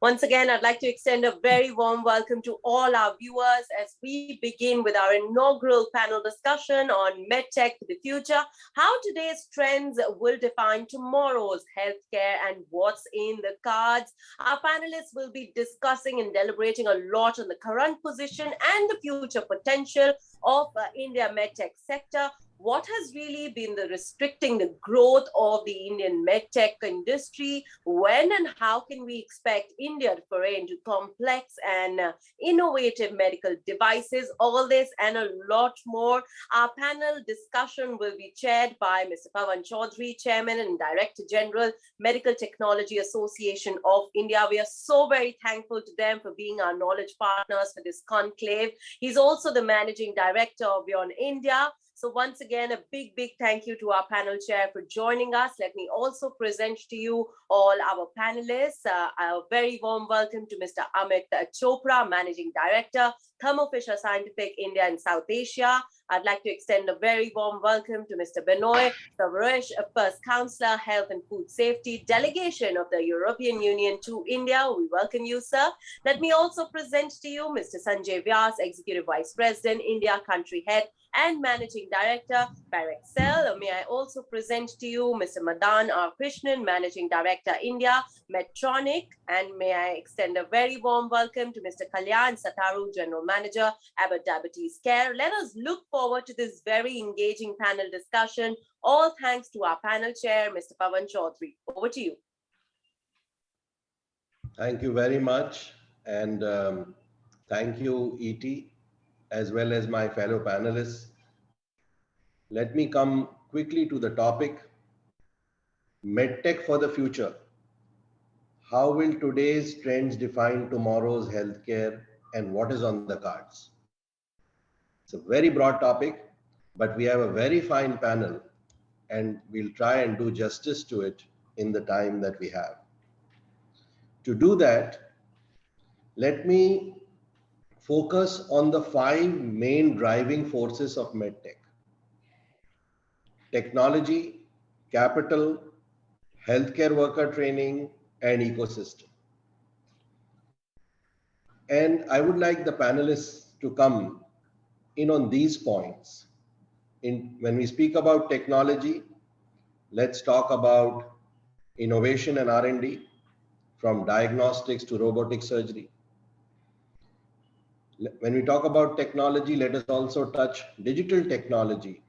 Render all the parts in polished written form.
Once again, I'd like to extend a very warm welcome to all our viewers as we begin with our inaugural panel discussion on MedTech for the future, how today's trends will define tomorrow's healthcare and what's in the cards. Our panelists will be discussing and deliberating a lot on the current position and the future potential of India MedTech sector. What has really been the restricting the growth of the Indian medtech industry? When and how can we expect India to foray into complex and innovative medical devices? All this and a lot more. Our panel discussion will be chaired by Mr. Pavan Choudary, Chairman and Director General, Medical Technology Association of India. We are so very thankful to them for being our knowledge partners for this conclave. He's also the Managing Director of Vygon India. So once again, a big thank you to our panel chair for joining us. Let me also present to you all our panelists. A very warm welcome to Mr. Amit Chopra, Managing Director, Thermo Fisher Scientific India and South Asia. I'd like to extend a very warm welcome to Mr. Benoit, Sauveroche, First Counsellor, Health and Food Safety, Delegation of the European Union to India. We welcome you, sir. Let me also present to you Mr. Sanjay Vyas, Executive Vice President, India Country Head and Managing Director, Parexel. May I also present to you Mr. Madan, our Krishnan, Managing Director, India, Medtronic. And may I extend a very warm welcome to Mr. Kalyan, Sattaru, General Manager, Abbott Diabetes Care. Let us look forward to this very engaging panel discussion. All thanks to our panel chair, Mr. Pavan Choudary. Over to you. Thank you very much. And thank you, E.T., as well as my fellow panelists. Let me come quickly to the topic, MedTech for the future. How will today's trends define tomorrow's healthcare and what is on the cards? It's a very broad topic, but we have a very fine panel and we'll try and do justice to it in the time that we have. To do that, let me focus on the 5 main driving forces of MedTech: technology, capital, healthcare worker training, and ecosystem. And I would like the panelists to come in on these points. When we speak about technology, let's talk about innovation and R&D, from diagnostics to robotic surgery. When we talk about technology, let us also touch digital technology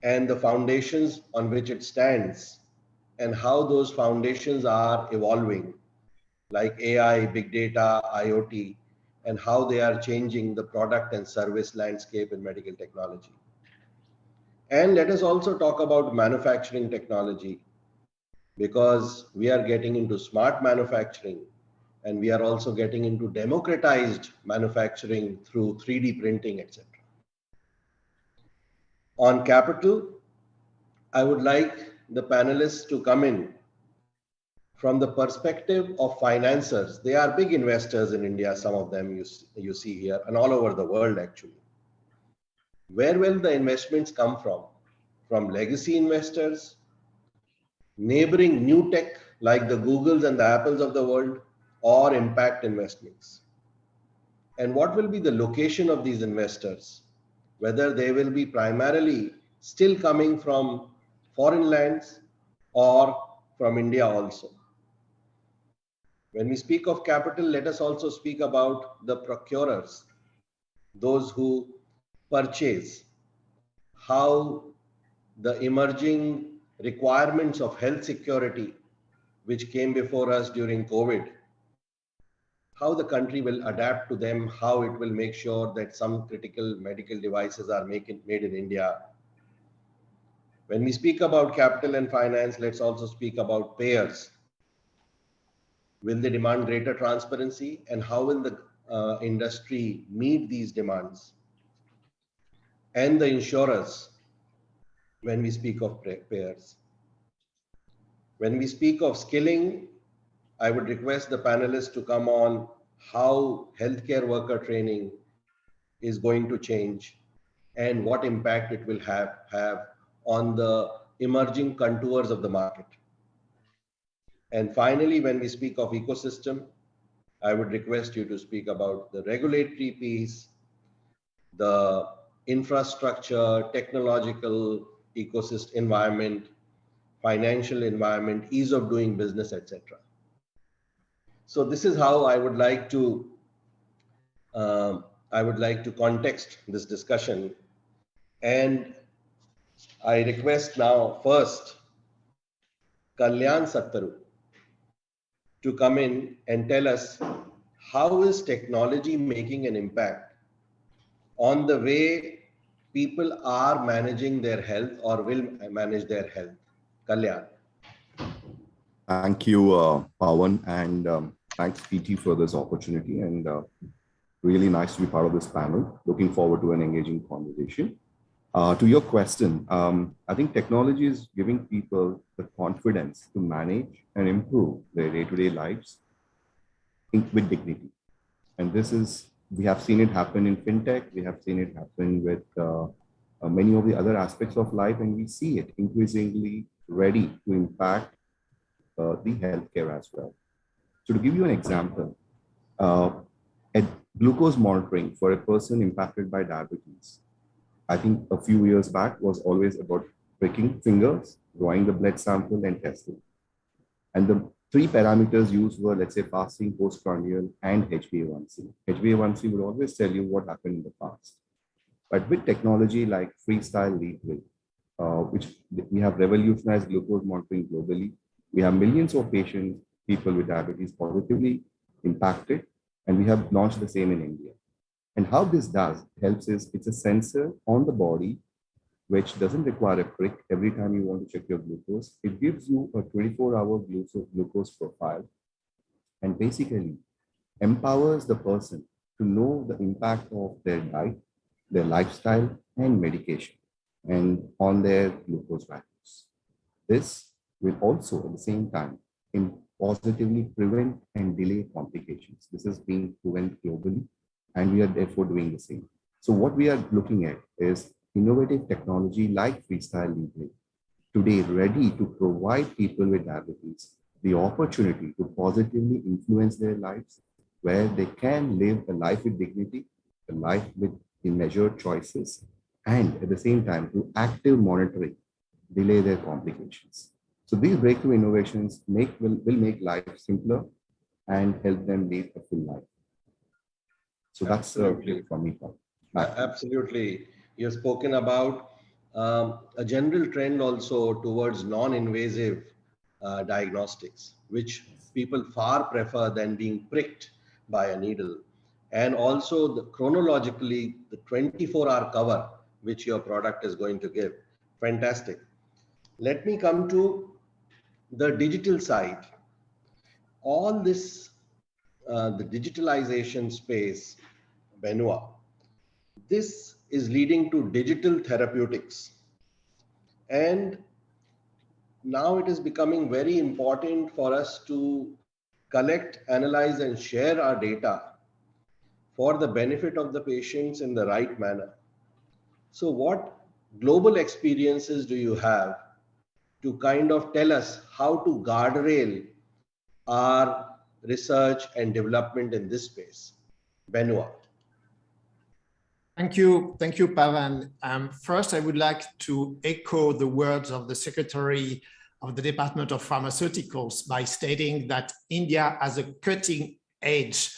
and the foundations on which it stands and how those foundations are evolving, like AI, big data, IoT, and how they are changing the product and service landscape in medical technology. And let us also talk about manufacturing technology, because we are getting into smart manufacturing and we are also getting into democratized manufacturing through 3D printing, etc. On capital, I would like the panelists to come in from the perspective of financiers. They are big investors in India, some of them you see here, and all over the world actually. Where will the investments come from? From legacy investors, neighboring new tech like the Googles and the Apples of the world, or impact investments? And what will be the location of these investors? Whether they will be primarily still coming from foreign lands or from India also. When we speak of capital, let us also speak about the procurers, those who purchase, how the emerging requirements of health security, which came before us during COVID, how the country will adapt to them, how it will make sure that some critical medical devices are made in India. When we speak about capital and finance, let's also speak about payers. Will they demand greater transparency, and how will the industry meet these demands? And the insurers, when we speak of payers. When we speak of skilling, I would request the panelists to come on how healthcare worker training is going to change and what impact it will have on the emerging contours of the market. And finally, when we speak of ecosystem, I would request you to speak about the regulatory piece, the infrastructure, technological ecosystem environment, financial environment, ease of doing business, etc. So this is how I would like to context this discussion, and I request now first Kalyan Sattaru to come in and tell us how is technology making an impact on the way people are managing their health or will manage their health. Kalyan. Thank you, Pavan, and thanks, PT, for this opportunity. And really nice to be part of this panel. Looking forward to an engaging conversation. To your question, I think technology is giving people the confidence to manage and improve their day-to-day lives with dignity. And this is, we have seen it happen in fintech. We have seen it happen with many of the other aspects of life, and we see it increasingly ready to impact the healthcare as well. So to give you an example, at glucose monitoring for a person impacted by diabetes, I think a few years back was always about pricking fingers, drawing the blood sample and testing. And the three parameters used were, let's say, fasting, postprandial, and HbA1c. HbA1c would always tell you what happened in the past. But with technology like freestyle lead weight, which we have revolutionized glucose monitoring globally, we have millions of patients, people with diabetes positively impacted, and we have launched the same in India. And how this helps is it's a sensor on the body, which doesn't require a prick every time you want to check your glucose. It gives you a 24-hour glucose profile and basically empowers the person to know the impact of their diet, their lifestyle, and medication, and on their glucose values. This will also, at the same time, positively prevent and delay complications. This is being proven globally, and we are therefore doing the same. So what we are looking at is innovative technology like freestyle lead weight today ready to provide people with diabetes the opportunity to positively influence their lives, where they can live a life with dignity, a life with measured choices, and at the same time, through active monitoring, delay their complications. So these breakthrough innovations will make life simpler and help them lead a full life. So that's from me. Absolutely. You've spoken about a general trend also towards non-invasive diagnostics, which people far prefer than being pricked by a needle. And also chronologically, the 24-hour cover, which your product is going to give. Fantastic. Let me come to the digital side. All this, the digitalization space, Benoit, this is leading to digital therapeutics. And now it is becoming very important for us to collect, analyze, and share our data for the benefit of the patients in the right manner. So what global experiences do you have to kind of tell us how to guardrail our research and development in this space? Benoit. Thank you, Pavan. First, I would like to echo the words of the Secretary of the Department of Pharmaceuticals by stating that India has a cutting edge,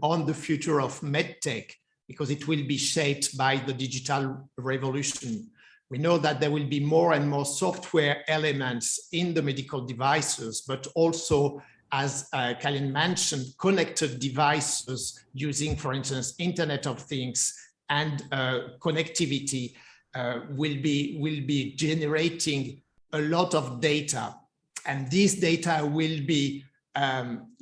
on the future of MedTech, because it will be shaped by the digital revolution. We know that there will be more and more software elements in the medical devices, but also, as Kalyan mentioned, connected devices using, for instance, Internet of Things and connectivity will be generating a lot of data. And this data will be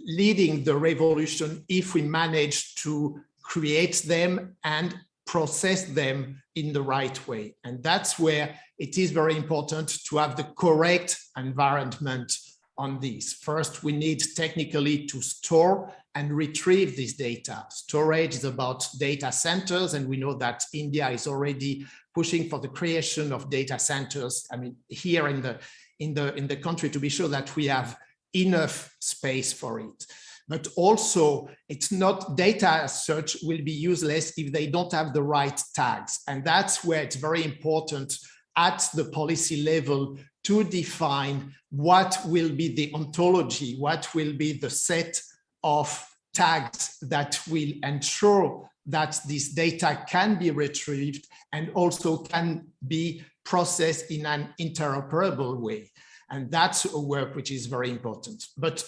leading the revolution if we manage to create them and process them in the right way. And that's where it is very important to have the correct environment on this. First, we need technically to store and retrieve this data. Storage is about data centers, and we know that India is already pushing for the creation of data centers. Here in the country, to be sure that we have enough space for it. but also it's not data as such will be useless if they don't have the right tags. And that's where it's very important at the policy level to define what will be the ontology, what will be the set of tags that will ensure that this data can be retrieved and also can be processed in an interoperable way. And that's a work which is very important. But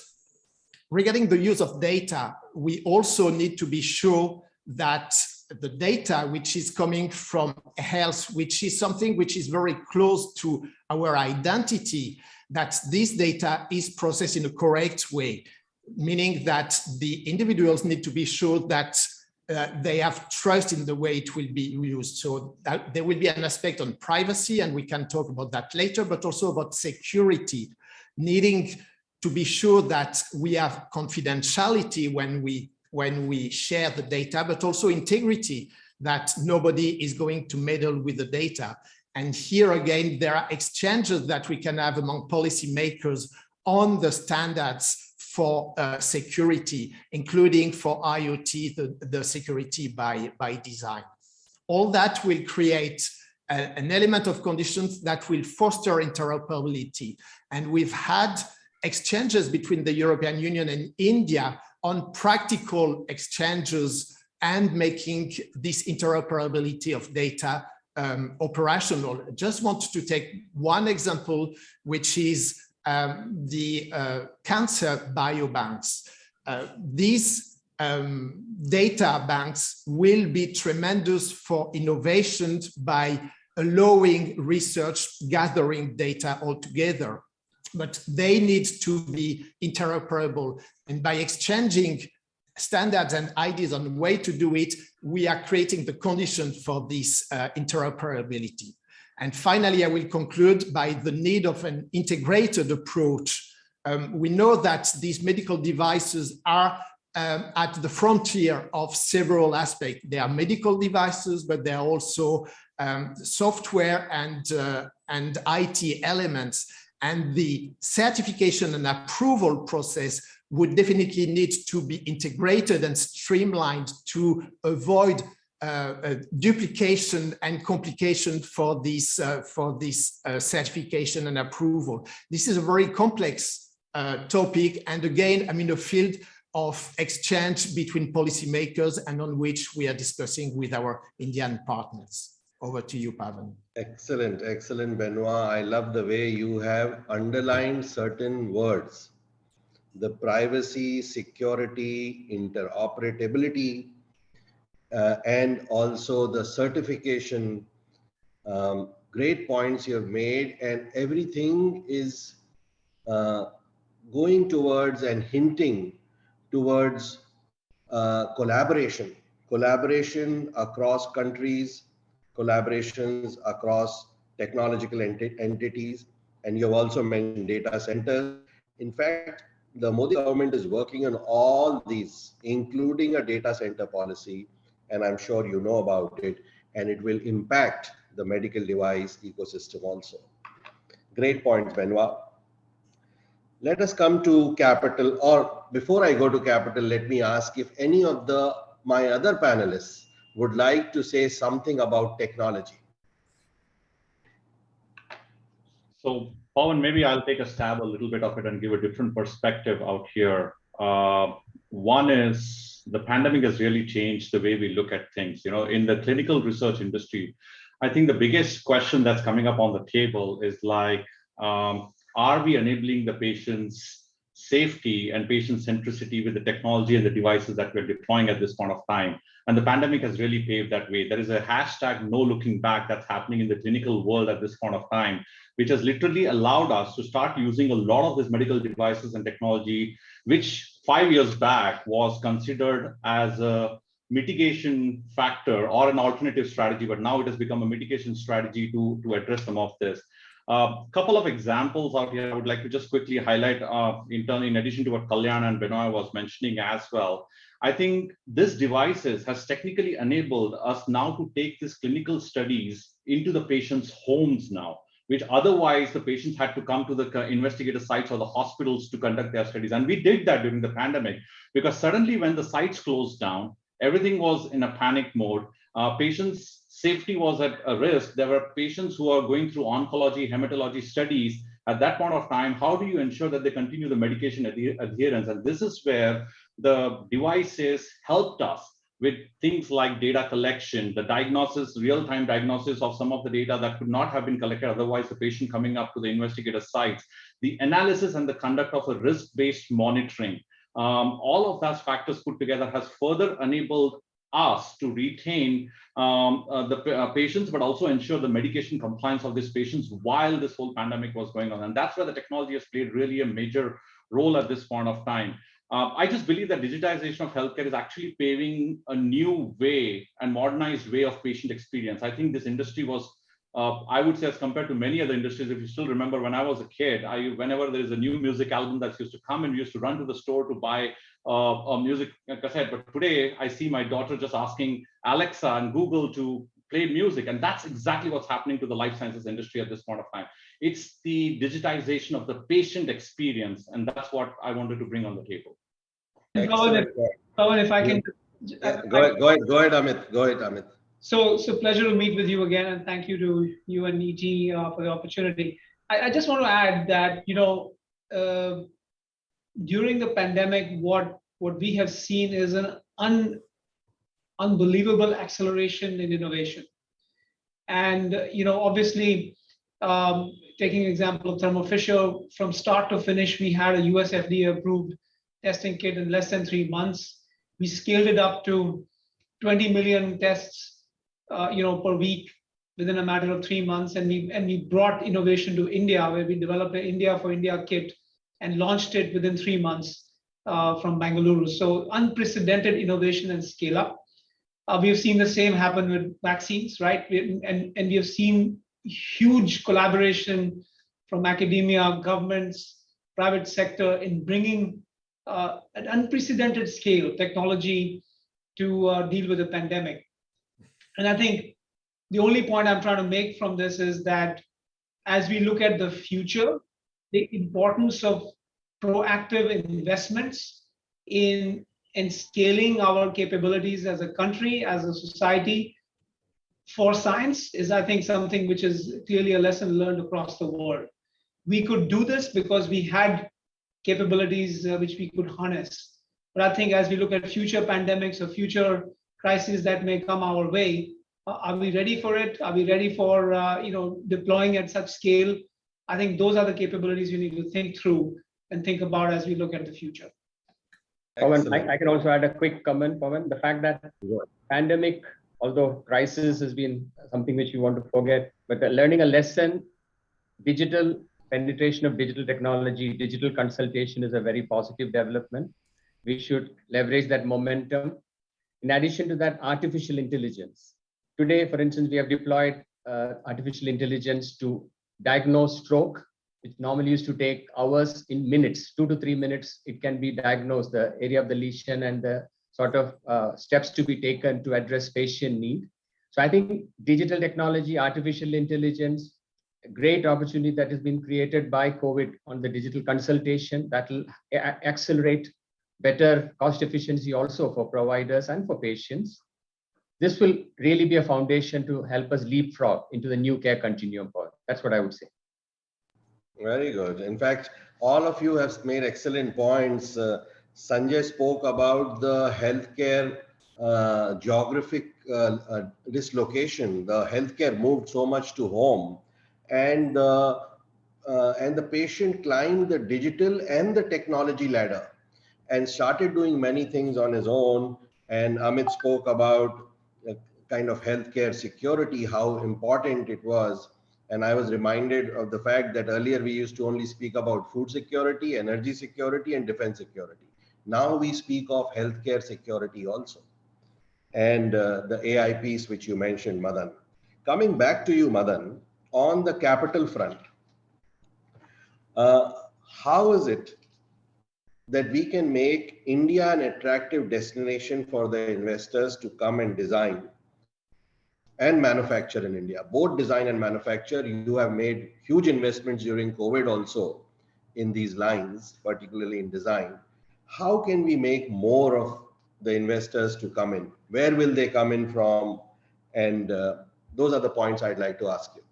regarding the use of data, we also need to be sure that the data which is coming from health, which is something which is very close to our identity, that this data is processed in a correct way, meaning that the individuals need to be sure that they have trust in the way it will be used. So that there will be an aspect on privacy, and we can talk about that later, but also about security, needing to be sure that we have confidentiality when we share the data, but also integrity, that nobody is going to meddle with the data. And here again, there are exchanges that we can have among policymakers on the standards for security, including for IoT, the security by design. All that will create an element of conditions that will foster interoperability. And we've had exchanges between the European Union and India on practical exchanges and making this interoperability of data operational. I just want to take one example, which is the cancer biobanks. These data banks will be tremendous for innovations by allowing research gathering data altogether, but they need to be interoperable. And by exchanging standards and ideas on the way to do it, we are creating the conditions for this interoperability. And finally, I will conclude by the need of an integrated approach. We know that these medical devices are at the frontier of several aspects. They are medical devices, but they are also software and IT elements. And the certification and approval process would definitely need to be integrated and streamlined to avoid duplication and complication for this certification and approval. This is a very complex topic, and again, I'm in a field of exchange between policymakers and on which we are discussing with our Indian partners. Over to you, Pavan. Excellent, excellent, Benoit. I love the way you have underlined certain words. The privacy, security, interoperability, and also the certification. Great points you've made, and everything is going towards and hinting towards collaboration across countries, collaborations across technological entities, and you've also mentioned data centers. In fact, the Modi government is working on all these, including a data center policy, and I'm sure you know about it, and it will impact the medical device ecosystem also. Great points, Benoit. Let us come to capital, or before I go to capital, let me ask if any of my other panelists would like to say something about technology. So, Pavan, maybe I'll take a stab a little bit of it and give a different perspective out here. One is the pandemic has really changed the way we look at things. You know, in the clinical research industry, I think the biggest question that's coming up on the table is like, are we enabling the patient's safety and patient centricity with the technology and the devices that we're deploying at this point of time? And the pandemic has really paved that way. There is a hashtag no looking back that's happening in the clinical world at this point of time, which has literally allowed us to start using a lot of these medical devices and technology, which 5 years back was considered as a mitigation factor or an alternative strategy, but now it has become a mitigation strategy to address some of this. Couple of examples out here I would like to just quickly highlight in addition to what Kalyan and Benoit was mentioning as well. I think this devices has technically enabled us now to take these clinical studies into the patient's homes now, which otherwise the patients had to come to the investigator sites or the hospitals to conduct their studies. And we did that during the pandemic, because suddenly when the sites closed down, everything was in a panic mode. Patients' safety was at a risk. There were patients who are going through oncology, hematology studies. At that point of time, how do you ensure that they continue the medication adherence? And this is where the devices helped us with things like data collection, the diagnosis, real-time diagnosis of some of the data that could not have been collected otherwise, the patient coming up to the investigator sites, the analysis and the conduct of a risk-based monitoring. All of those factors put together has further enabled us to retain the patients, but also ensure the medication compliance of these patients while this whole pandemic was going on. And that's where the technology has played really a major role at this point of time. I just believe that digitization of healthcare is actually paving a new way and modernized way of patient experience. I think this industry was, I would say, as compared to many other industries, if you still remember when I was a kid, whenever there is a new music album that's used to come in, we used to run to the store to buy a music cassette. But today I see my daughter just asking Alexa and Google to play music. And that's exactly what's happening to the life sciences industry at this point of time. It's the digitization of the patient experience. And that's what I wanted to bring on the table. Pavan, if I can. Go ahead, Amit. Go ahead, Amit. So pleasure to meet with you again, and thank you to you and ET for the opportunity. I just want to add that, during the pandemic, what we have seen is an unbelievable acceleration in innovation. And obviously, taking an example of Thermo Fisher, from start to finish, we had a US FDA approved testing kit in less than 3 months. We scaled it up to 20 million tests per week within a matter of 3 months, and we brought innovation to India, where we developed an India for India kit and launched it within 3 months from Bangalore. So unprecedented innovation and scale up. We have seen the same happen with vaccines, right? And we have seen huge collaboration from academia, governments, private sector in bringing an unprecedented scale technology to deal with the pandemic. And I think the only point I'm trying to make from this is that as we look at the future, the importance of proactive investments in scaling our capabilities as a country, as a society for science is, I think, something which is clearly a lesson learned across the world. We could do this because we had capabilities which we could harness. But I think as we look at future pandemics or future crises that may come our way, are we ready for it? Are we ready for deploying at such scale? I think those are the capabilities we need to think through and think about as we look at the future. Pavan, I can also add a quick comment, Pavan. The fact that pandemic, although crisis has been something which we want to forget, but learning a lesson, digital penetration of digital technology, digital consultation is a very positive development. We should leverage that momentum. In addition to that, artificial intelligence. Today, for instance, we have deployed artificial intelligence to diagnose stroke, which normally used to take hours. In minutes, 2 to 3 minutes, it can be diagnosed, the area of the lesion and the sort of steps to be taken to address patient need. So I think digital technology, artificial intelligence, a great opportunity that has been created by COVID on the digital consultation that will accelerate better cost efficiency also for providers and for patients. This will really be a foundation to help us leapfrog into the new care continuum. That's what I would say. Very good. In fact, all of you have made excellent points. Sanjay spoke about the healthcare geographic dislocation. The healthcare moved so much to home, and the patient climbed the digital and the technology ladder and started doing many things on his own. And Amit spoke about kind of healthcare security, how important it was. And I was reminded of the fact that earlier we used to only speak about food security, energy security, and defense security. Now we speak of healthcare security also. And the AI piece, which you mentioned, Madan. Coming back to you, Madan, on the capital front, how is it that we can make India an attractive destination for the investors to come and design? and manufacture in India, both design and manufacture. You have made huge investments during COVID also in these lines, particularly in design. How can we make more of the investors to come in? Where will they come in from? And those are the points I'd like to ask you.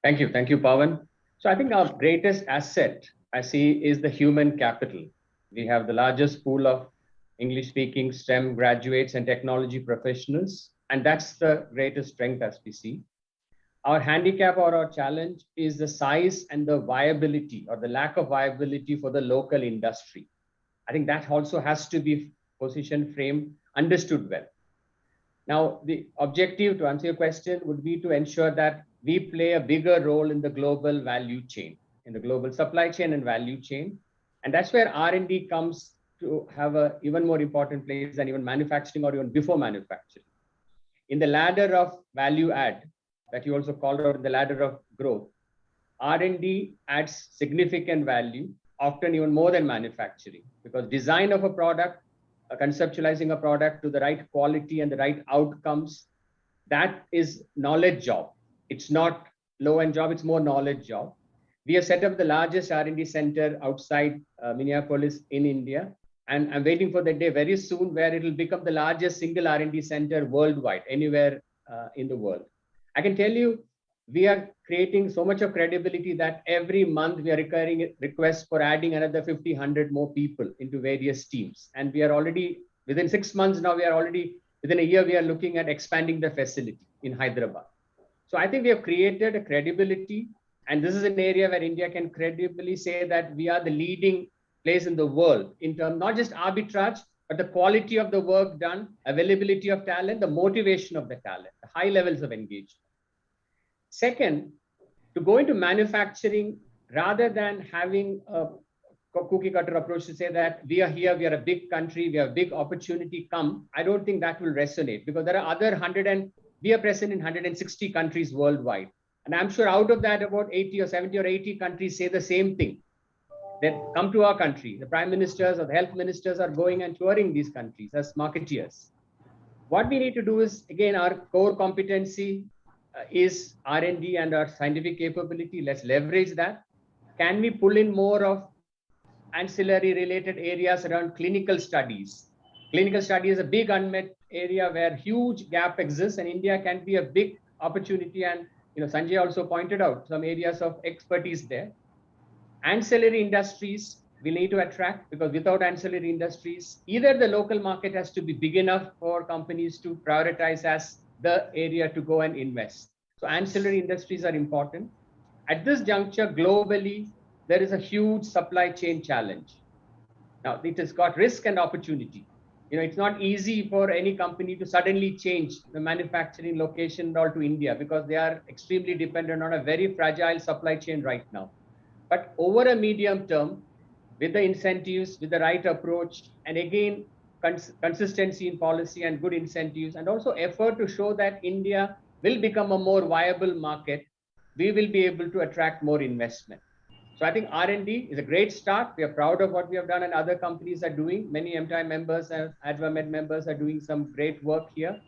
Thank you, Pavan. So I think our greatest asset I see is the human capital. We have the largest pool of English-speaking STEM graduates and technology professionals, and that's the greatest strength as we see. Our handicap or our challenge is the size and the viability or the lack of viability for the local industry. I think that also has to be position framed, understood well. Now, the objective, to answer your question, would be to ensure that we play a bigger role in the global value chain, in the global supply chain and value chain. And that's where R&D comes to have an even more important place than even manufacturing or even before manufacturing. In the ladder of value add, that you also called out, the ladder of growth, R&D adds significant value, often even more than manufacturing, because design of a product, conceptualizing a product to the right quality and the right outcomes, that is knowledge job. It's not low-end job, it's more knowledge job. We have set up the largest R&D center outside Minneapolis in India, and I'm waiting for the day very soon where it will become the largest single R&D center worldwide, anywhere in the world. I can tell you, we are creating so much of credibility that every month we are recurring requests for adding another 50, 100 more people into various teams. And we are already, within 6 months now, we are already, within a year, we are looking at expanding the facility in Hyderabad. So I think we have created a credibility, and this is an area where India can credibly say that we are the leading place in the world in terms, not just arbitrage, but the quality of the work done, availability of talent, the motivation of the talent, the high levels of engagement. Second, to go into manufacturing, rather than having a cookie cutter approach to say that we are here, we are a big country, we have a big opportunity, come, I don't think that will resonate, because there are other we are present in 160 countries worldwide. And I'm sure out of that, about 80 or 70 or 80 countries say the same thing. That come to our country. The prime ministers or the health ministers are going and touring these countries as marketeers. What we need to do is, again, our core competency is R&D and our scientific capability. Let's leverage that. Can we pull in more of ancillary related areas around clinical studies? Clinical study is a big unmet area where huge gap exists, and India can be a big opportunity. And Sanjay also pointed out some areas of expertise there. Ancillary industries we need to attract, because without ancillary industries, either the local market has to be big enough for companies to prioritize as the area to go and invest. So ancillary industries are important. At this juncture, globally, there is a huge supply chain challenge. Now, it has got risk and opportunity. It's not easy for any company to suddenly change the manufacturing location all to India, because they are extremely dependent on a very fragile supply chain right now. But over a medium term, with the incentives, with the right approach, and again, consistency in policy and good incentives, and also effort to show that India will become a more viable market, we will be able to attract more investment. So I think R&D is a great start. We are proud of what we have done and other companies are doing. Many MTaI members and AdvaMed members are doing some great work here.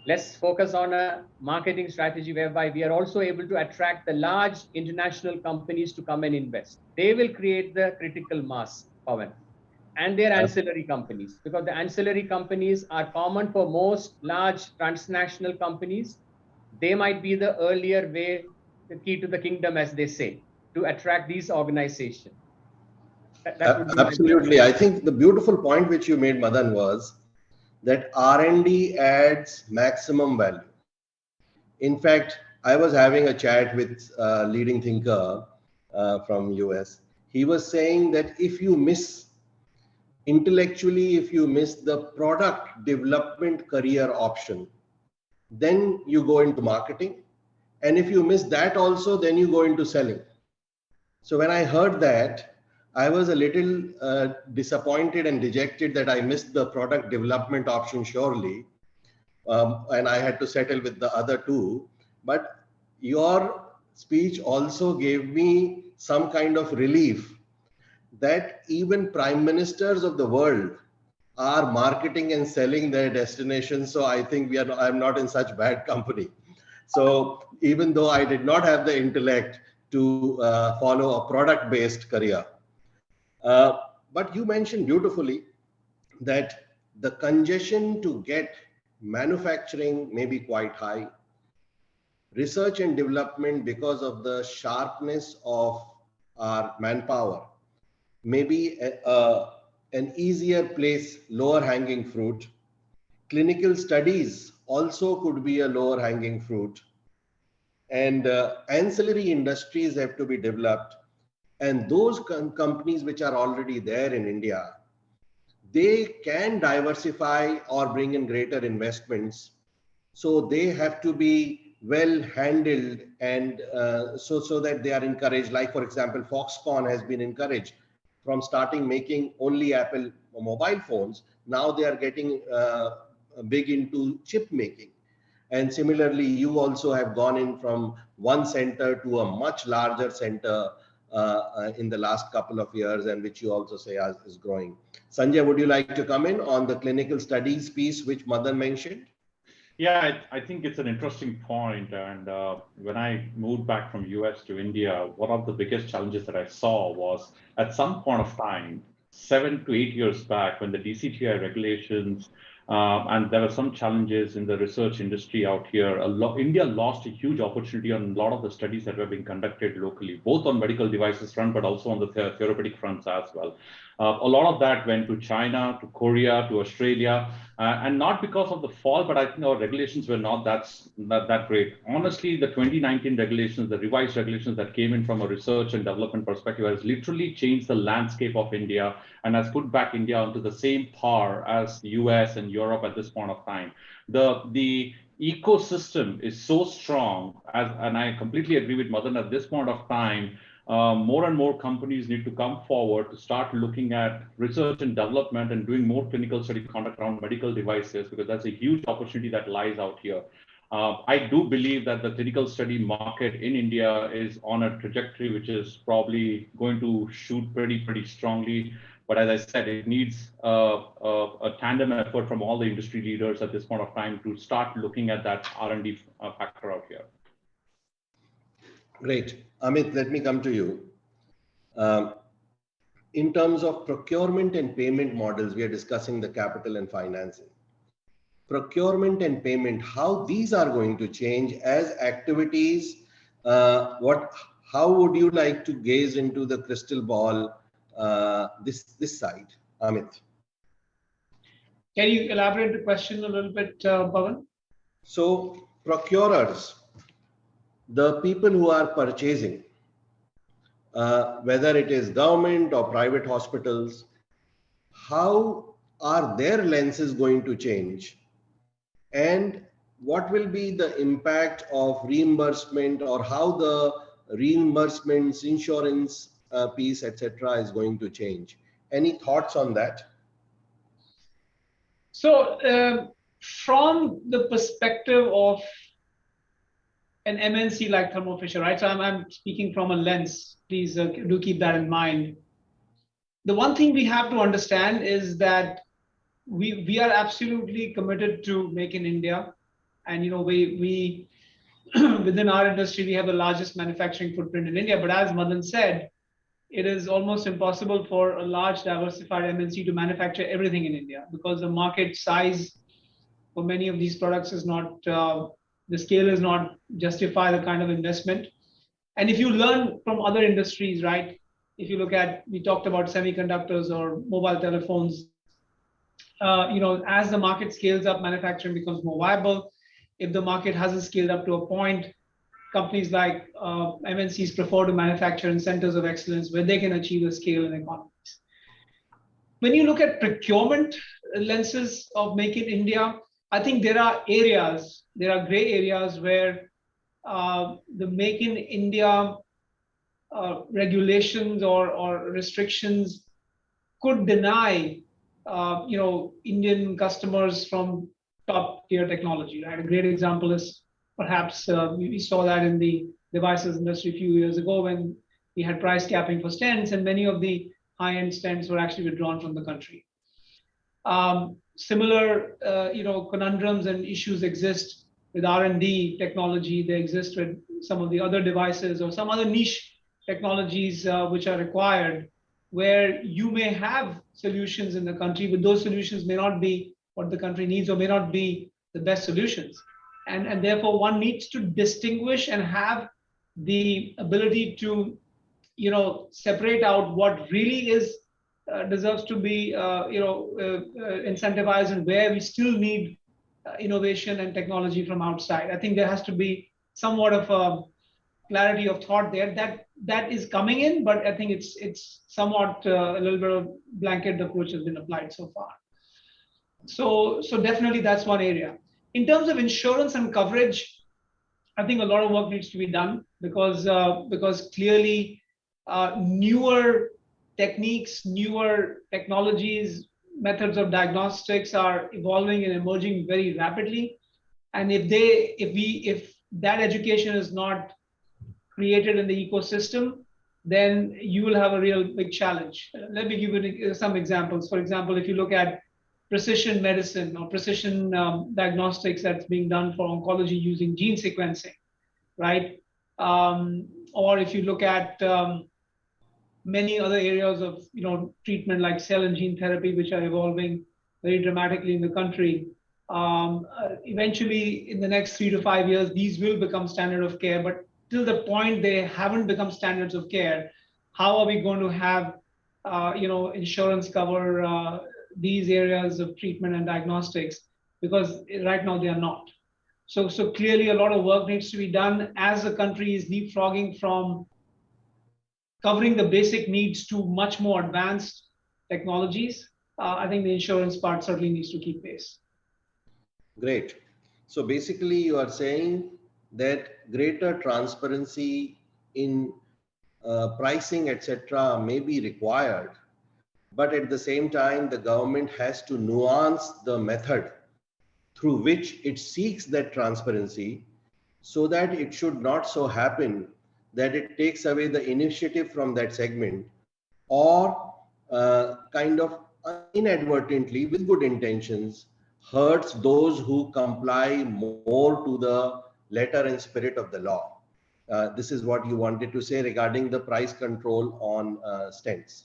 Let's focus on a marketing strategy whereby we are also able to attract the large international companies to come and invest. They will create the critical mass, Pavan, and their ancillary companies, because the ancillary companies are common for most large transnational companies. They might be the earlier way, the key to the kingdom, as they say, to attract these organizations. Absolutely. I think the beautiful point which you made, Madan, was that R&D adds maximum value. In fact, I was having a chat with a leading thinker from US. He was saying that if you miss intellectually, if you miss the product development career option, then you go into marketing. And if you miss that also, then you go into selling. So when I heard that, I was a little disappointed and dejected that I missed the product development option surely. And I had to settle with the other two. But your speech also gave me some kind of relief that even prime ministers of the world are marketing and selling their destination. So I think I'm not in such bad company. So even though I did not have the intellect to follow a product-based career, but you mentioned beautifully that the congestion to get manufacturing may be quite high. Research and development, because of the sharpness of our manpower, may be an easier place, lower hanging fruit. Clinical studies also could be a lower hanging fruit. And ancillary industries have to be developed. And those companies which are already there in India, they can diversify or bring in greater investments. So they have to be well handled, and so that they are encouraged. Like, for example, Foxconn has been encouraged from starting making only Apple mobile phones. Now they are getting big into chip making. And similarly, you also have gone in from one center to a much larger center in the last couple of years, and which you also say is growing. Sanjay, would you like to come in on the clinical studies piece which Madan mentioned? Yeah, I think it's an interesting point. And when I moved back from US to India, one of the biggest challenges that I saw was at some point of time, 7 to 8 years back, when the DCTI regulations and there were some challenges in the research industry out here. India lost a huge opportunity on a lot of the studies that were being conducted locally, both on medical devices front, but also on the therapeutic fronts as well. A lot of that went to China, to Korea, to Australia, and not because of the fall, but I think our regulations were not that great. Honestly, the 2019 regulations, the revised regulations that came in from a research and development perspective has literally changed the landscape of India and has put back India onto the same par as the US and Europe at this point of time. The ecosystem is so strong, and I completely agree with Madan at this point of time. More and more companies need to come forward to start looking at research and development and doing more clinical study conduct around medical devices, because that's a huge opportunity that lies out here. I do believe that the clinical study market in India is on a trajectory which is probably going to shoot pretty strongly. But as I said, it needs a tandem effort from all the industry leaders at this point of time to start looking at that R&D factor out here. Great. Amit, let me come to you. In terms of procurement and payment models, we are discussing the capital and financing. Procurement and payment, how these are going to change as activities. How would you like to gaze into the crystal ball this side, Amit? Can you elaborate the question a little bit, Pavan? So procurers, the people who are purchasing, whether it is government or private hospitals, how are their lenses going to change? And what will be the impact of reimbursement, or how the reimbursements, insurance piece, etc., is going to change? Any thoughts on that? So from the perspective of an MNC like Thermo Fisher, right? So I'm speaking from a lens. Please do keep that in mind. The one thing we have to understand is that we are absolutely committed to Make in India, and we within our industry we have the largest manufacturing footprint in India. But as Madan said, it is almost impossible for a large diversified MNC to manufacture everything in India, because the market size for many of these products is not, the scale is not justify the kind of investment. And if you learn from other industries, right? If you look at, we talked about semiconductors or mobile telephones, as the market scales up, manufacturing becomes more viable. If the market hasn't scaled up to a point, companies like MNCs prefer to manufacture in centers of excellence where they can achieve the scale and economies. When you look at procurement lenses of Make in India, I think there are gray areas where the Make in India regulations or restrictions could deny Indian customers from top tier technology, right? A great example is perhaps we saw that in the devices industry a few years ago when we had price capping for stents, and many of the high-end stents were actually withdrawn from the country. Similar, conundrums and issues exist with R&D technology. They exist with some of the other devices or some other niche technologies which are required, where you may have solutions in the country, but those solutions may not be what the country needs or may not be the best solutions. And therefore, one needs to distinguish and have the ability to, separate out what really is deserves to be, incentivized, and where we still need innovation and technology from outside. I think there has to be somewhat of a clarity of thought there that is coming in, but I think it's somewhat a little bit of blanket approach has been applied so far. So definitely that's one area. In terms of insurance and coverage, I think a lot of work needs to be done because clearly newer techniques, newer technologies, methods of diagnostics are evolving and emerging very rapidly. And if that education is not created in the ecosystem, then you will have a real big challenge. Let me give you some examples. For example, if you look at precision medicine or precision diagnostics that's being done for oncology using gene sequencing, right? Or if you look at many other areas of treatment like cell and gene therapy, which are evolving very dramatically in the country. Eventually, in the next 3 to 5 years, these will become standard of care. But till the point they haven't become standards of care, how are we going to have insurance cover these areas of treatment and diagnostics? Because right now they are not. So clearly a lot of work needs to be done as the country is leapfrogging from covering the basic needs to much more advanced technologies. I think the insurance part certainly needs to keep pace. Great. So basically you are saying that greater transparency in pricing, etc., may be required, but at the same time, the government has to nuance the method through which it seeks that transparency, so that it should not so happen that it takes away the initiative from that segment, or kind of inadvertently, with good intentions, hurts those who comply more to the letter and spirit of the law. This is what you wanted to say regarding the price control on stents.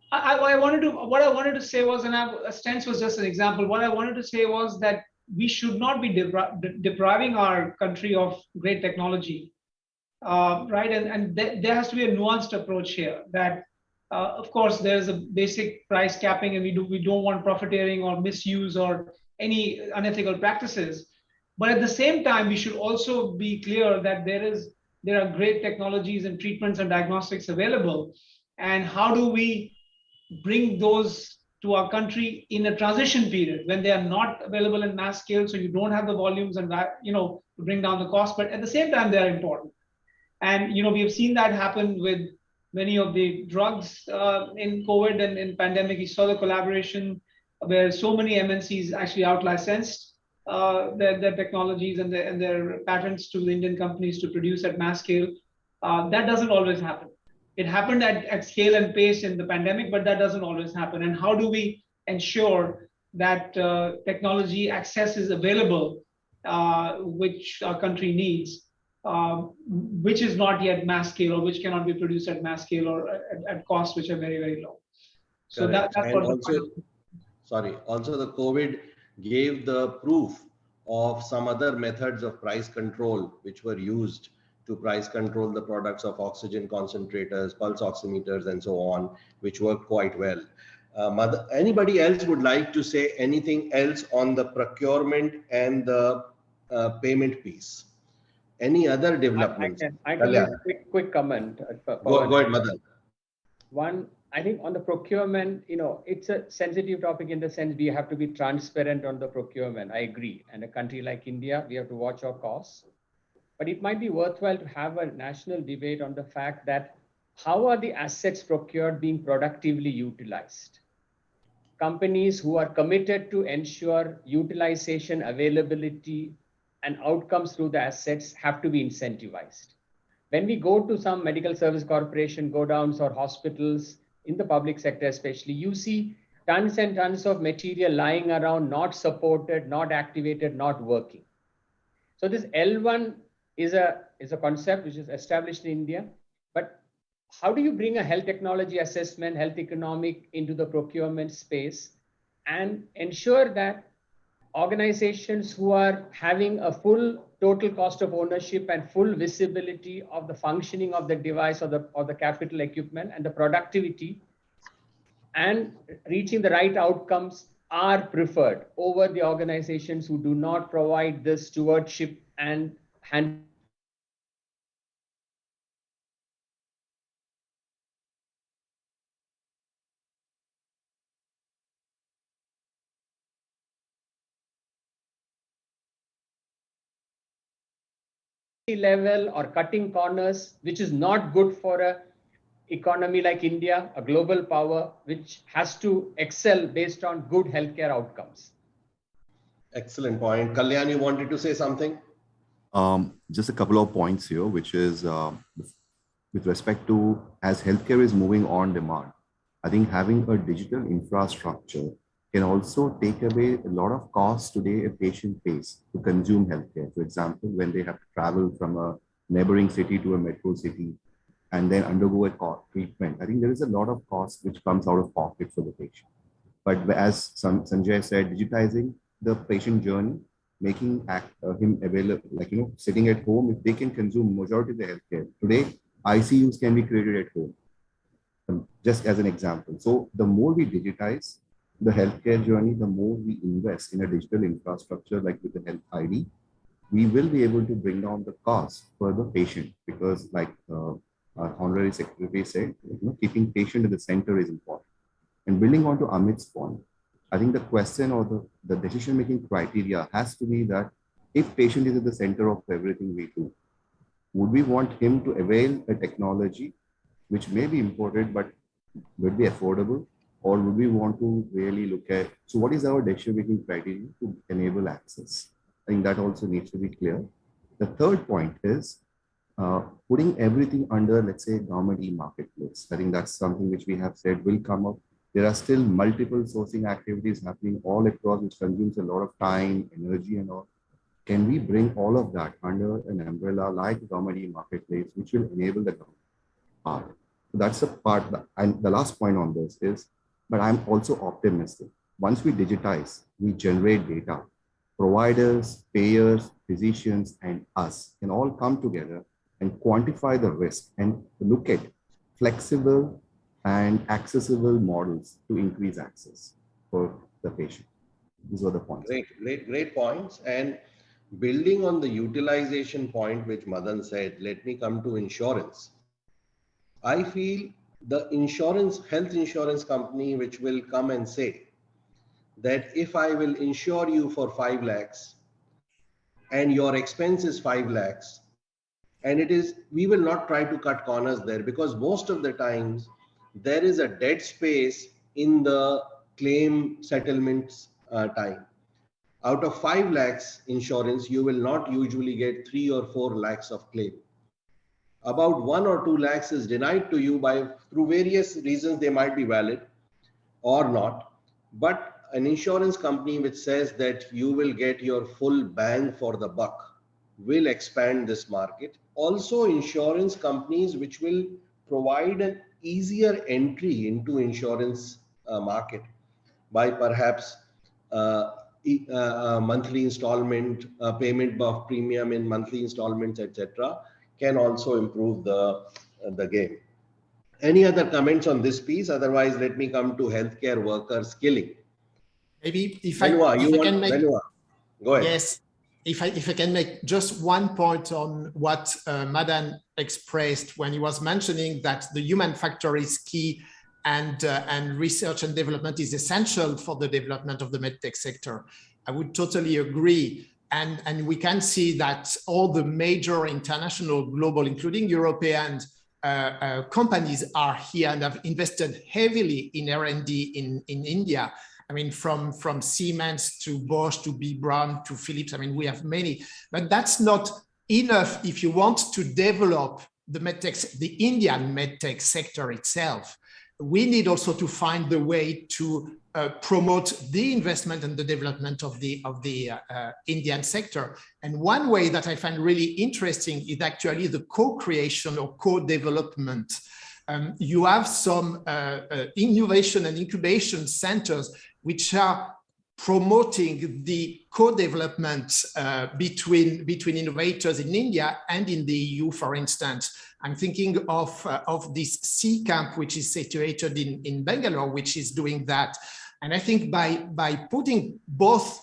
What I wanted to say was, and stents was just an example. What I wanted to say was that we should not be depriving our country of great technology, right? And there has to be a nuanced approach here. That, of course, there's a basic price capping, and we don't want profiteering or misuse or any unethical practices. But at the same time, we should also be clear that there are great technologies and treatments and diagnostics available, and how do we bring those to our country in a transition period when they are not available in mass scale, so you don't have the volumes and to bring down the cost, but at the same time they are important. And we have seen that happen with many of the drugs in COVID and in pandemic. You saw the collaboration where so many MNCs actually out-licensed their technologies and their patents to the Indian companies to produce at mass scale. That doesn't always happen. It happened at scale and pace in the pandemic, but that doesn't always happen. And how do we ensure that technology access is available, which our country needs, which is not yet mass scale, or which cannot be produced at mass scale, or at costs which are very, very low. So that's what also the COVID gave the proof of some other methods of price control which were used to price control the products of oxygen concentrators, pulse oximeters, and so on, which worked quite well. Anybody else would like to say anything else on the procurement and the payment piece? Any other developments? I can make a quick comment. Go ahead, Madan. One, I think on the procurement, it's a sensitive topic in the sense we have to be transparent on the procurement. I agree. And a country like India, we have to watch our costs. But it might be worthwhile to have a national debate on the fact that how are the assets procured being productively utilized? Companies who are committed to ensure utilization, availability, and outcomes through the assets have to be incentivized. When we go to some medical service corporation, go downs or hospitals in the public sector especially, you see tons and tons of material lying around, not supported, not activated, not working. So this L1 is a concept which is established in India. But how do you bring a health technology assessment, health economic into the procurement space and ensure that organizations who are having a full total cost of ownership and full visibility of the functioning of the device or the capital equipment and the productivity and reaching the right outcomes are preferred over the organizations who do not provide this stewardship and hand level or cutting corners, which is not good for a economy like India, a global power, which has to excel based on good healthcare outcomes. Excellent point. Kalyan, you wanted to say something? Just a couple of points here, which is with respect to as healthcare is moving on demand, I think having a digital infrastructure can also take away a lot of costs today a patient pays to consume healthcare. For example, when they have to travel from a neighboring city to a metro city and then undergo a treatment, I think there is a lot of cost which comes out of pocket for the patient. But as Sanjay said, digitizing the patient journey, making him available, like, sitting at home, if they can consume majority of the healthcare. Today, ICUs can be created at home, just as an example. So the more we digitize the healthcare journey, the more we invest in a digital infrastructure like with the Health ID, we will be able to bring down the cost for the patient because like our Honorary Secretary said, keeping patient at the center is important. And building on to Amit's point, I think the question or the decision-making criteria has to be that if patient is at the center of everything we do, would we want him to avail a technology which may be imported but would be affordable? Or would we want to really look at, so what is our decision-making criteria to enable access? I think that also needs to be clear. The third point is putting everything under, let's say, government e-marketplace. I think that's something which we have said will come up. There are still multiple sourcing activities happening all across, which consumes a lot of time, energy, and all. Can we bring all of that under an umbrella like government e-marketplace, which will enable the government part? So that's the part. And the last point on this is, but I'm also optimistic. Once we digitize, we generate data. Providers, payers, physicians, and us can all come together and quantify the risk and look at flexible and accessible models to increase access for the patient. These were the points. Great points. And building on the utilization point, which Madan said, let me come to insurance. I feel the health insurance company, which will come and say that if I will insure you for 5 lakhs and your expense is 5 lakhs, and we will not try to cut corners there because most of the times there is a dead space in the claim settlements time. Out of 5 lakhs insurance, you will not usually get 3 or 4 lakhs of claim. About 1 or 2 lakhs is denied to you through various reasons. They might be valid or not, but an insurance company which says that you will get your full bang for the buck will expand this market. Also, insurance companies which will provide an easier entry into insurance market by perhaps monthly installment, payment of premium in monthly installments, etc., can also improve the game. Any other comments on this piece? Otherwise, let me come to healthcare worker skilling. Maybe if Benoit, I can make, Benoit, go ahead. Yes, if I can make just one point on what Madan expressed when he was mentioning that the human factor is key and research and development is essential for the development of the medtech sector. I would totally agree. And we can see that all the major international, global, including European companies are here and have invested heavily in R&D in India. I mean, from Siemens to Bosch to B. Braun to Philips. I mean, we have many, but that's not enough if you want to develop the Indian medtech sector itself. We need also to find the way to promote the investment and the development of the Indian sector. And one way that I find really interesting is actually the co-creation or co-development. You have some innovation and incubation centers which are promoting the co-development between innovators in India and in the EU, for instance. I'm thinking of this C camp, which is situated in Bangalore, which is doing that. And I think by putting both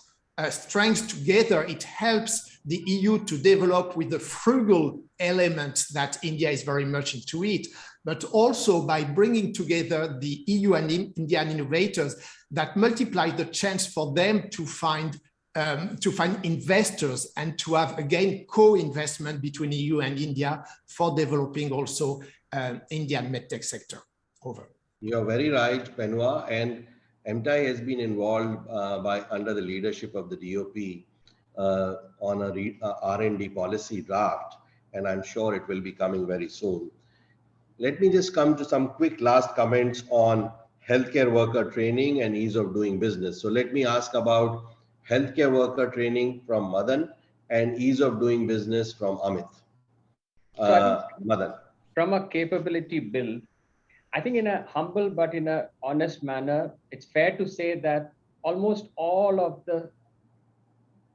strengths together, it helps the EU to develop with the frugal elements that India is very much into it, but also by bringing together the EU and Indian innovators that multiply the chance for them to find investors and to have, again, co-investment between EU and India for developing also Indian MedTech sector. Over. You're very right, Benoit. And MTaI has been involved under the leadership of the DOP on a R&D policy draft, and I'm sure it will be coming very soon. Let me just come to some quick last comments on healthcare worker training and ease of doing business. So let me ask about healthcare worker training from Madan and ease of doing business from Amit. Madan. From a capability build, I think in a humble but in an honest manner, it's fair to say that almost all of the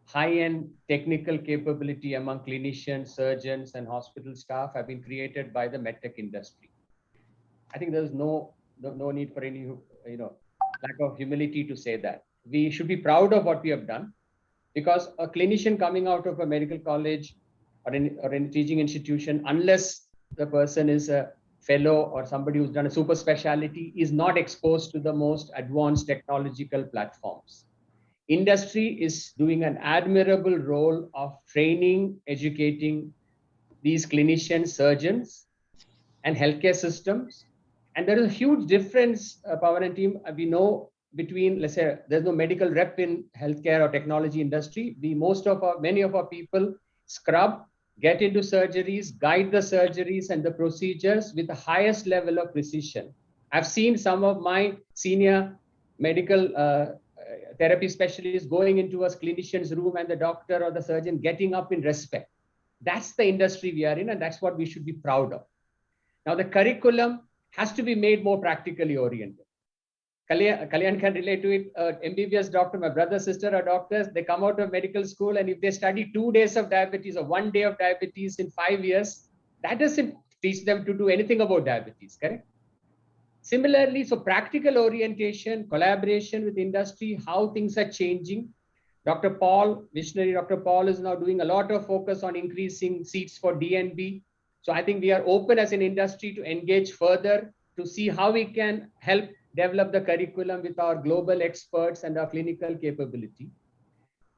high-end technical capability among clinicians, surgeons, and hospital staff have been created by the MedTech industry. I think there's no need for any lack of humility to say that. We should be proud of what we have done, because a clinician coming out of a medical college or in a teaching institution, unless the person is a fellow or somebody who's done a super specialty, is not exposed to the most advanced technological platforms. Industry is doing an admirable role of training, educating these clinicians, surgeons, and healthcare systems. And there is a huge difference, Pavan and team, we know between, let's say, there's no medical rep in healthcare or technology industry. Many of our people scrub, get into surgeries, guide the surgeries and the procedures with the highest level of precision. I've seen some of my senior medical therapy specialists going into a clinician's room and the doctor or the surgeon getting up in respect. That's the industry we are in, and that's what we should be proud of. Now, the curriculum has to be made more practically oriented. Kalyan can relate to it. MBBS doctor, my brother, sister are doctors. They come out of medical school, and if they study 2 days of diabetes or 1 day of diabetes in 5 years, that doesn't teach them to do anything about diabetes, correct? Similarly, so practical orientation, collaboration with industry, how things are changing. Dr. Paul, visionary Dr. Paul, is now doing a lot of focus on increasing seats for DNB. So I think we are open as an industry to engage further to see how we can help develop the curriculum with our global experts and our clinical capability.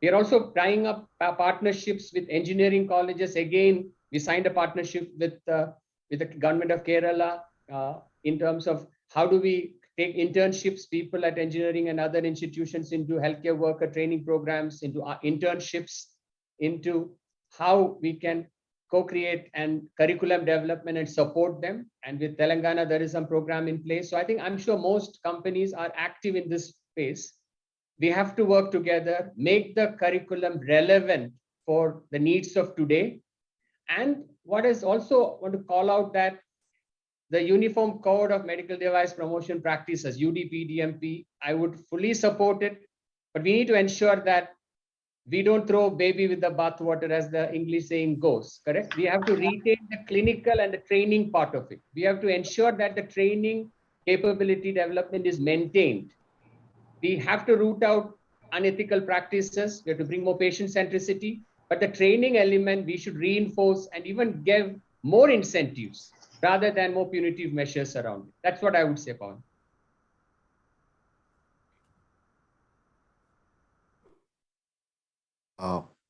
We are also tying up partnerships with engineering colleges. Again, we signed a partnership with the government of Kerala in terms of how do we take internships, people at engineering and other institutions into healthcare worker training programs, into internships, into how we can co-create and curriculum development and support them. And with Telangana, there is some program in place. So I think I'm sure most companies are active in this space. We have to work together, make the curriculum relevant for the needs of today. And what is also want to call out that the Uniform Code of Medical Device Promotion Practices, UDP-DMP, I would fully support it, but we need to ensure that we don't throw baby with the bathwater, as the English saying goes, correct? We have to retain the clinical and the training part of it. We have to ensure that the training capability development is maintained. We have to root out unethical practices. We have to bring more patient centricity, but the training element, we should reinforce and even give more incentives rather than more punitive measures around it. That's what I would say, Pavan.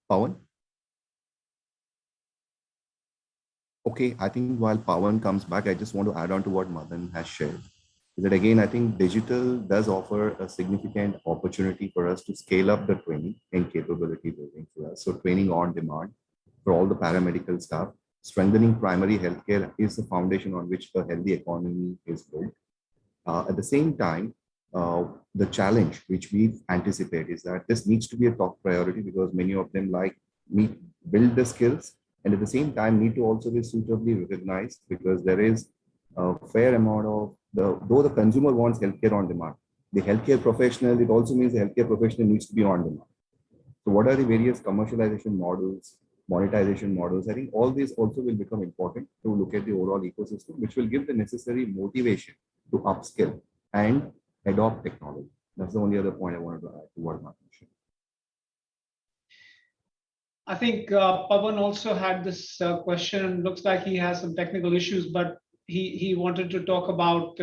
Pavan? Okay, I think while Pavan comes back, I just want to add on to what Madan has shared. That again, I think digital does offer a significant opportunity for us to scale up the training and capability building for us. So training on demand for all the paramedical staff, strengthening primary healthcare is the foundation on which the healthy economy is built. At the same time, the challenge which we anticipate is that this needs to be a top priority because many of them like me build the skills and at the same time need to also be suitably recognized because there is a fair amount of though the consumer wants healthcare on demand, the healthcare professional, it also means the healthcare professional needs to be on demand. So what are the various commercialization models, monetization models? I think all these also will become important to look at the overall ecosystem, which will give the necessary motivation to upskill and adopt technology. That's the only other point I wanted to add to what Madan mentioned. I think Pavan also had this question. Looks like he has some technical issues, but he wanted to talk about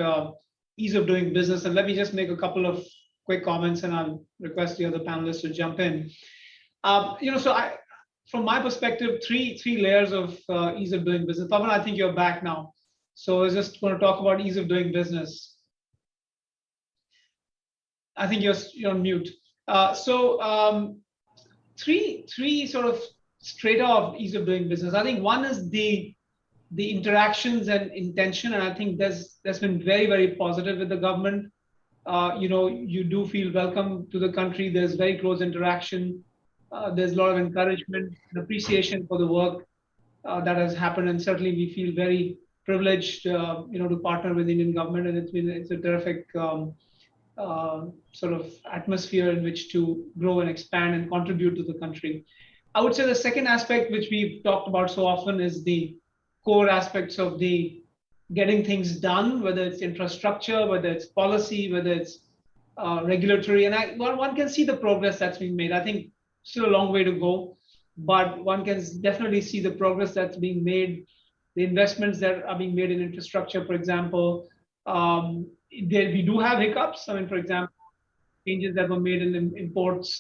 ease of doing business. And let me just make a couple of quick comments, and I'll request the other panelists to jump in. From my perspective, three layers of ease of doing business. Pavan, I think you're back now. So I was just going to talk about ease of doing business. I think you're on mute. Three sort of straight off ease of doing business. I think one is the interactions and intention, and I think that's been very, very positive with the government. You do feel welcome to the country. There's very close interaction. There's a lot of encouragement and appreciation for the work that has happened, and certainly we feel very privileged, to partner with the Indian government, and it's a terrific sort of atmosphere in which to grow and expand and contribute to the country. I would say the second aspect, which we've talked about so often, is the core aspects of the getting things done, whether it's infrastructure, whether it's policy, whether it's regulatory. And one can see the progress that's being made. I think still a long way to go, but one can definitely see the progress that's being made, the investments that are being made in infrastructure, for example. We do have hiccups. I mean, for example, changes that were made in the imports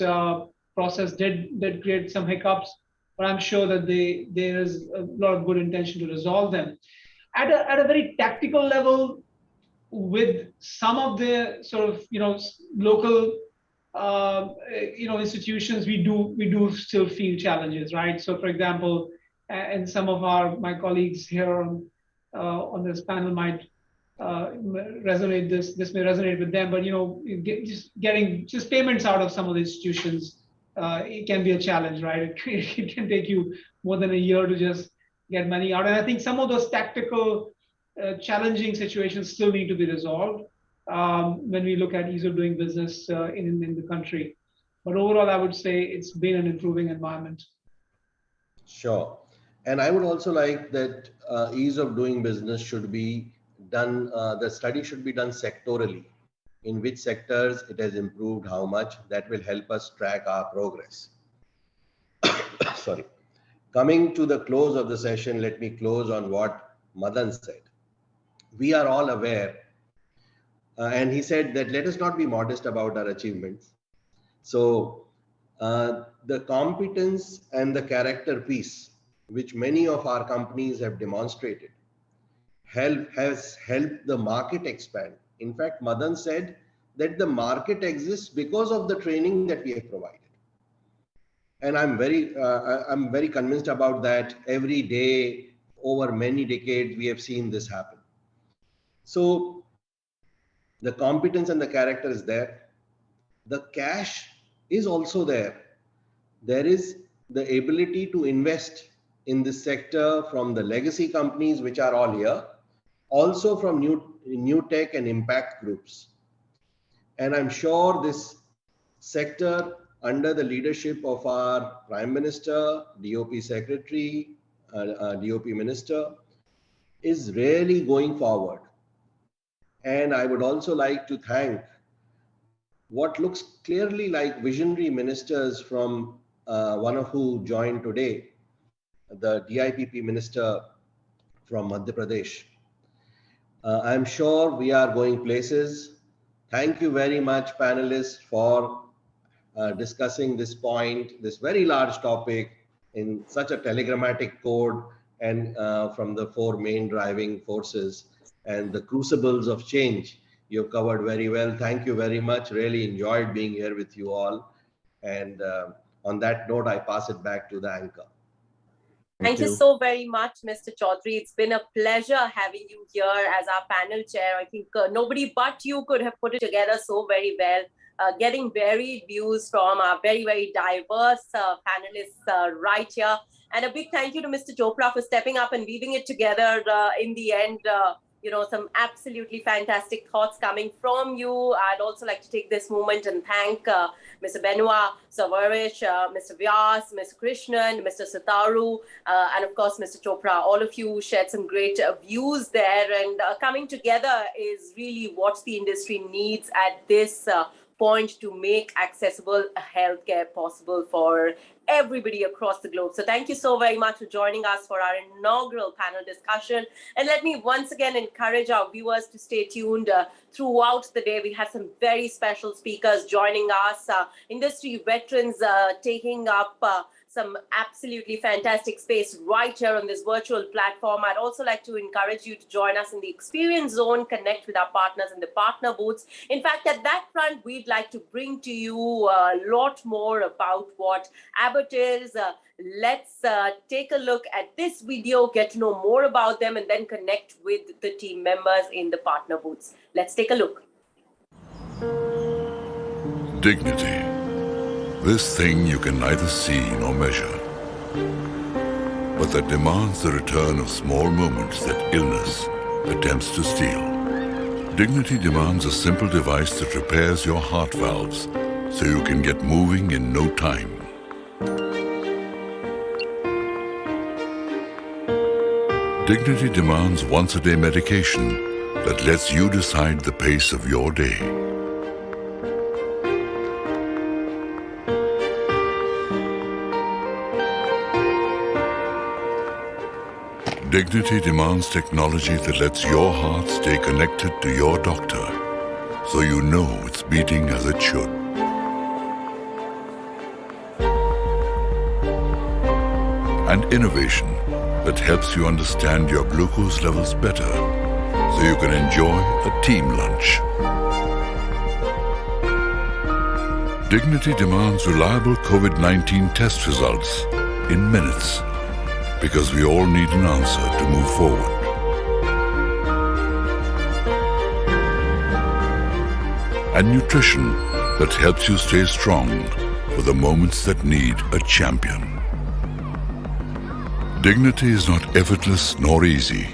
process did create some hiccups, but I'm sure that there is a lot of good intention to resolve them. At a very tactical level, with some of the sort of local institutions, we do still feel challenges, right? So, for example, and some of my colleagues here on this panel might resonate. This may resonate with them, but getting payments out of some of the institutions, it can be a challenge, right? It can take you more than a year to just get money out, and I think some of those tactical challenging situations still need to be resolved when we look at ease of doing business in the country. But overall, I would say it's been an improving environment. Sure. And I would also like that ease of doing business should be done, the study should be done sectorally. In which sectors it has improved, how much, that will help us track our progress. Sorry. Coming to the close of the session, let me close on what Madan said. We are all aware, and he said that let us not be modest about our achievements. So the competence and the character piece, which many of our companies have demonstrated, has helped the market expand. In fact, Madan said that the market exists because of the training that we have provided. And I'm very convinced about that. Every day, over many decades, we have seen this happen. So the competence and the character is there. The cash is also there. There is the ability to invest in this sector from the legacy companies, which are all here, also from new tech and impact groups. And I'm sure this sector, under the leadership of our Prime Minister, DOP Secretary, DOP Minister, is really going forward. And I would also like to thank what looks clearly like visionary ministers, from one of who joined today, the DIPP minister from Madhya Pradesh. I'm sure we are going places. Thank you very much, panelists, for discussing this point, this very large topic in such a telegrammatic code, and from the four main driving forces and the crucibles of change. You've covered very well. Thank you very much. Really enjoyed being here with you all. And on that note, I pass it back to the anchor. Thank you so very much, Mr. Choudary. It's been a pleasure having you here as our panel chair. I think nobody but you could have put it together so very well, getting varied views from our very, very diverse panelists right here. And a big thank you to Mr. Chopra for stepping up and weaving it together in the end. You know, some absolutely fantastic thoughts coming from you. I'd also like to take this moment and thank Mr. Benoit, Sauveroche, Mr. Vyas, Mr. Krishnan, Mr. Sattaru, and of course, Mr. Chopra. All of you shared some great views there, and coming together is really what the industry needs at this point to make accessible healthcare possible for everybody across the globe. So thank you so very much for joining us for our inaugural panel discussion. And let me once again encourage our viewers to stay tuned throughout the day. We have some very special speakers joining us, industry veterans taking up some absolutely fantastic space right here on this virtual platform. I'd also like to encourage you to join us in the experience zone, connect with our partners in the partner booths. In fact, at that front, we'd like to bring to you a lot more about what Abbott is. Let's take a look at this video, get to know more about them, and then connect with the team members in the partner booths. Let's take a look. Dignity. This thing you can neither see nor measure, but that demands the return of small moments that illness attempts to steal. Dignity demands a simple device that repairs your heart valves so you can get moving in no time. Dignity demands once-a-day medication that lets you decide the pace of your day. Dignity demands technology that lets your heart stay connected to your doctor, so you know it's beating as it should. And innovation that helps you understand your glucose levels better, so you can enjoy a team lunch. Dignity demands reliable COVID-19 test results in minutes, because we all need an answer to move forward. And nutrition that helps you stay strong for the moments that need a champion. Dignity is not effortless nor easy.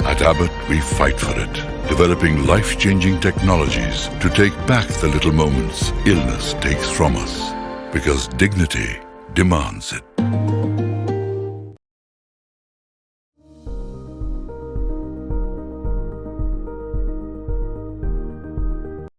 At Abbott, we fight for it, developing life-changing technologies to take back the little moments illness takes from us, because dignity demands it.